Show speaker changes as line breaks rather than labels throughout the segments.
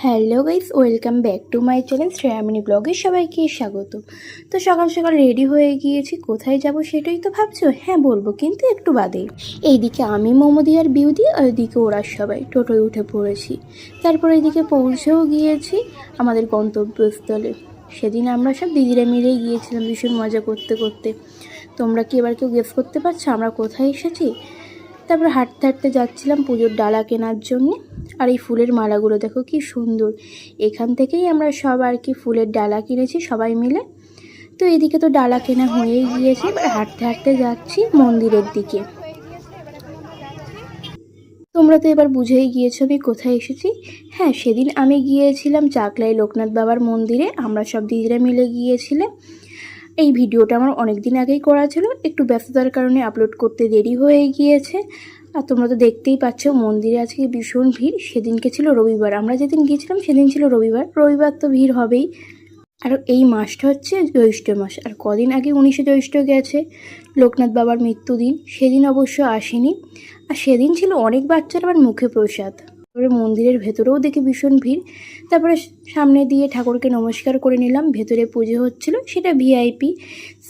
Hello guys, welcome back to my channel Shreyamoni ব্লগে সবাইকে স্বাগত। তো সকাল সকাল রেডি হয়ে গিয়েছি, কোথায় যাব সেটাই তো ভাবছো। হ্যাঁ বলবো, কিন্তু একটু বাদে। এইদিকে আমি মোমোদি আর বিউদি, আর এদিকে ওরা সবাই টোটোয় উঠে পড়েছি। তারপর এইদিকে পৌঁছেও গিয়েছি আমাদের গন্তব্যস্থলে। সেদিন আমরা সব দিদিরা মিলেই গিয়েছিলাম ভীষণ মজা করতে করতে। তোমরা কি এবার কেউ গেস করতে পারছো আমরা কোথায় এসেছি? তারপর হাঁটতে হাঁটতে যাচ্ছিলাম পুজোর ডালা কেনার জন্যে। আর এই ফুলের মালাগুলো দেখো কি সুন্দর। এখান থেকেই আমরা সব আর কি ফুলের ডালা কিনেছি সবাই মিলে। তো এদিকে তো ডালা কেনা হয়েই গিয়েছে, এবার হাঁটতে হাঁটতে যাচ্ছি মন্দিরের দিকে। তোমরা তো এবার বুঝেই গিয়েছো আমি কোথায় এসেছি। হ্যাঁ, সেদিন আমি গিয়েছিলাম চাকলাই লোকনাথ বাবার মন্দিরে, আমরা সব দিদিরা মিলে গিয়েছিলাম। এই ভিডিওটা আমার অনেক দিন আগেই করা ছিল, একটু ব্যস্ততার কারণে আপলোড করতে দেরি হয়ে গিয়েছে। আর তোমরা তো দেখতেই পাচ্ছ মন্দিরে আজকে ভীষণ ভিড়। সেদিনকে ছিল রবিবার, আমরা যেদিন গিয়েছিলাম সেদিন ছিল রবিবার। রবিবার তো ভিড় হবেই। আর এই মাসটা হচ্ছে জ্যৈষ্ঠ মাস, আর কদিন আগে 19শে জ্যৈষ্ঠ গেছে লোকনাথ বাবার মৃত্যুদিন, সেদিন অবশ্য আসেনি। আর সেদিন ছিল অনেক বাচ্চার আবার মুখে প্রসাদ। তারপরে মন্দিরের ভেতরেও দেখে ভীষণ ভিড়। তারপরে সামনে দিয়ে ঠাকুরকে নমস্কার করে নিলাম। ভেতরে পুজো হচ্ছিল, সেটা ভিআইপি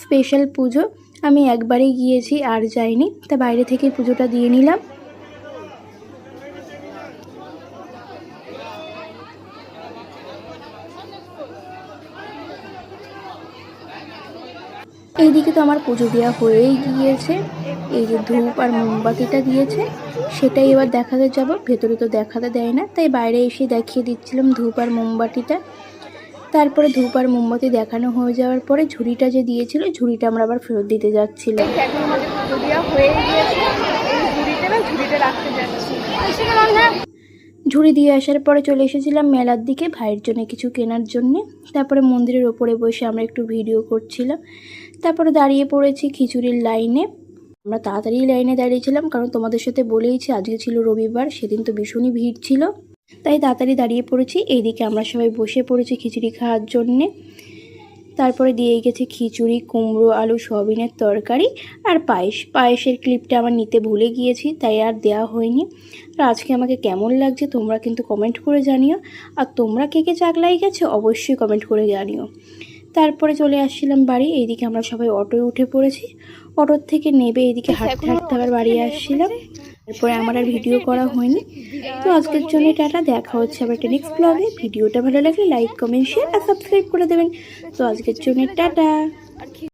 স্পেশাল পুজো। আমি একবারই গিয়েছি, আর যাইনি। তা বাইরে থেকে পুজোটা দিয়ে নিলাম। এইদিকে তো আমার পুজো দেওয়া হয়েই গিয়েছে। এই যে ধূপ আর মোমবাতিটা দিয়েছে, সেটাই এবার দেখাতে যাব। ভেতরে তো দেখাতে দেয় না, তাই বাইরে এসে দেখিয়ে দিচ্ছিলাম ধূপ আর মোমবাতিটা। তারপরে ধূপ আর মোমবাতি দেখানো হয়ে যাওয়ার পরে ঝুড়িটা যে দিয়েছিল, ঝুড়িটা আমরা আবার ফেরত দিতে যাচ্ছিলাম। ঝুড়ি দিয়ে আসার পরে চলে এসেছিলাম মেলার দিকে ভাইয়ের জন্য কিছু কেনার জন্যে। তারপরে মন্দিরের ওপরে বসে আমরা একটু ভিডিও করছিলাম। তারপরে দাঁড়িয়ে পড়েছি খিচুড়ির লাইনে। আমরা তাড়াতাড়ি লাইনে দাঁড়িয়েছিলাম, কারণ তোমাদের সাথে বলেইছি আজকে ছিল রবিবার, সেদিন তো ভীষণই ভিড় ছিল, তাই তাড়াতাড়ি দাঁড়িয়ে পড়েছি। এইদিকে আমরা সবাই বসে পড়েছি খিচুড়ি খাওয়ার জন্যে। তারপরে দিয়ে গেছে খিচুড়ি, কুমড়ো আলু সয়াবিনের তরকারি আর পায়েসের ক্লিপটা আমার নিতে ভুলে গিয়েছি, তাই আর দেওয়া হয়নি। আর আজকে আমাকে কেমন লাগছে তোমরা কিন্তু কমেন্ট করে জানিও। আর তোমরা কে কে চাকলাই গেছো অবশ্যই কমেন্ট করে জানিও। তারপরে চলে আসছিলাম বাড়ি। এইদিকে আমরা সবাই অটোয় উঠে পড়েছি। অটোর থেকে নেবে এইদিকে হাঁটতে হাঁটতে আবার বাড়ি আসছিলাম। তারপরে আমার আর ভিডিও করা হয়নি। তো আজকের জন্য টাটা, দেখা হচ্ছে আবার একটা নেক্সট ব্লগে। ভিডিওটা ভালো লাগলে লাইক কমেন্ট শেয়ার আর সাবস্ক্রাইব করে দেবেন। তো আজকের জন্য টাটা।